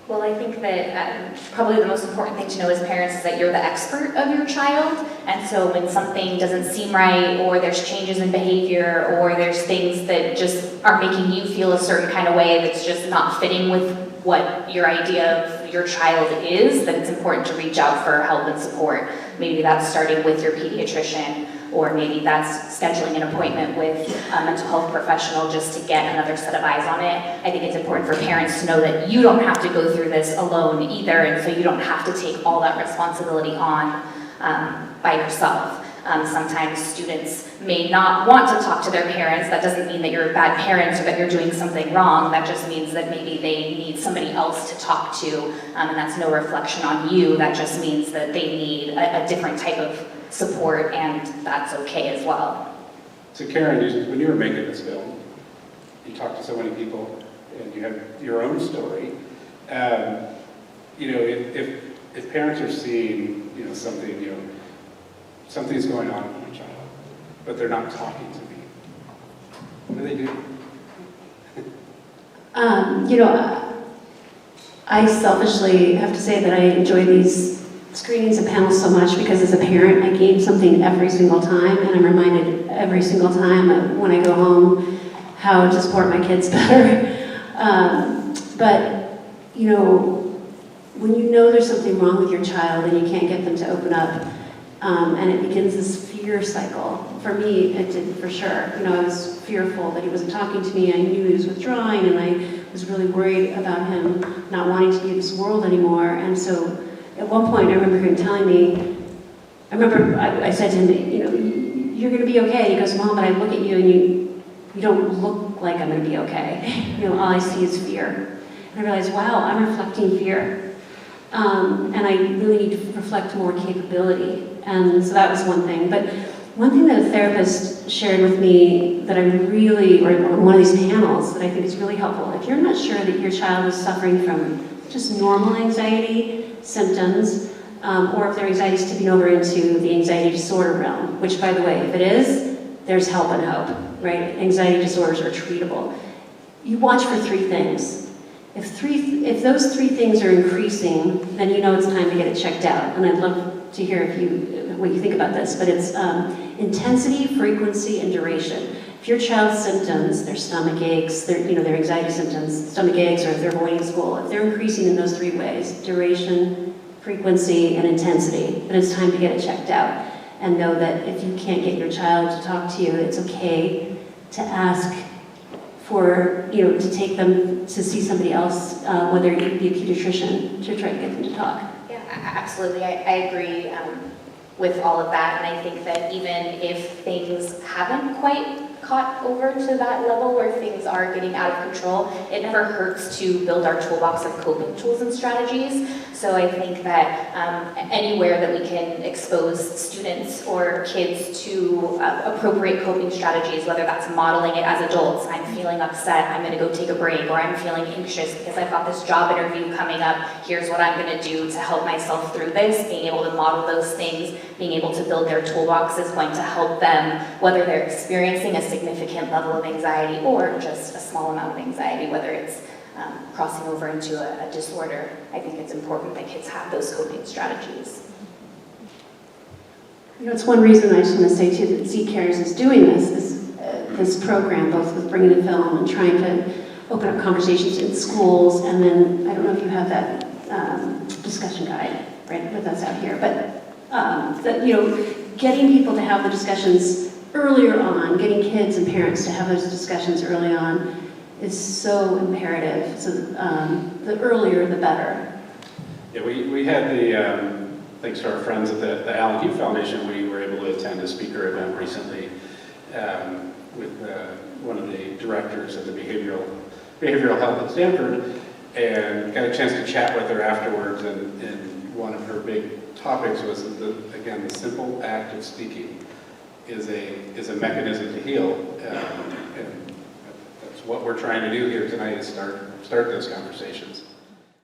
Well, I think that probably the most important thing to know as parents is that you're the expert of your child, and so when something doesn't seem right, or there's changes in behavior, or there's things that just are making you feel a certain kind of way that's just not fitting with what your idea of your child is, then it's important to reach out for help and support. Maybe that's starting with your pediatrician, or maybe that's scheduling an appointment with a mental health professional just to get another set of eyes on it. I think it's important for parents to know that you don't have to go through this alone either, and so you don't have to take all that responsibility on by yourself. Sometimes students may not want to talk to their parents. That doesn't mean that you're a bad parent or that you're doing something wrong. That just means that maybe they need somebody else to talk to, and that's no reflection on you. That just means that they need a different type of support, and that's okay as well. So Karen, when you were making this film, you talked to so many people, and you have your own story. You know, if parents are seeing, you know, something's going on with my child, but they're not talking to me, what do they do? You know, I selfishly have to say that I enjoy these screenings and panels so much because as a parent, I gain something every single time, and I'm reminded every single time when I go home how to support my kids better. But, you know, when you know there's something wrong with your child and you can't get them to open up, and it begins this fear cycle. For me, it did for sure. You know, I was fearful that he wasn't talking to me. I knew he was withdrawing, and I was really worried about him not wanting to be in this world anymore. And so at one point, I remember him telling me, I said to him, you know, you're going to be okay. He goes, Mom, but I look at you and you don't look like I'm going to be okay. You know, all I see is fear. And I realized, wow, I'm reflecting fear. And I really need to reflect more capability. And so that was one thing. But one thing that a therapist shared with me that I really, or on one of these panels that I think is really helpful, if you're not sure that your child is suffering from just normal anxiety symptoms, or if their anxiety is tipping over into the anxiety disorder realm, which by the way, if it is, there's help and hope, right? Anxiety disorders are treatable. You watch for three things. If those three things are increasing, then you know it's time to get it checked out. And I'd love to hear what you think about this, but it's intensity, frequency, and duration. If your child's symptoms, their stomach aches, their anxiety symptoms, stomach aches, or if they're avoiding school, if they're increasing in those three ways, duration, frequency, and intensity, then it's time to get it checked out. And know that if you can't get your child to talk to you, it's okay to ask for, you know, to take them to see somebody else, whether it be a pediatrician, to try to get them to talk. Yeah, absolutely. I agree with all of that, and I think that even if things haven't quite caught over to that level where things are getting out of control, it never hurts to build our toolbox of coping tools and strategies. So I think that anywhere that we can expose students or kids to appropriate coping strategies, whether that's modeling it as adults, I'm feeling upset, I'm gonna go take a break, or I'm feeling anxious because I've got this job interview coming up, here's what I'm gonna do to help myself through this. Being able to model those things, being able to build their toolbox is going to help them, whether they're experiencing a significant level of anxiety or just a small amount of anxiety, whether it's crossing over into a disorder. I think it's important that kids have those coping strategies. You know, it's one reason I just want to say too that Z-Cares is doing this program, both with bringing in film and trying to open up conversations in schools, and then I don't know if you have that discussion guide right with us out here, but that, you know, getting people to have the discussions earlier on, getting kids and parents to have those discussions early on is so imperative. So the earlier, the better. Yeah, we had the, thanks to our friends at the Allen Hugh Foundation, we were able to attend a speaker event recently with one of the directors of the behavioral health at Stanford, and got a chance to chat with her afterwards, and one of her big topics was again, the simple act of speaking is a mechanism to heal, and that's what we're trying to do here tonight, is start those conversations.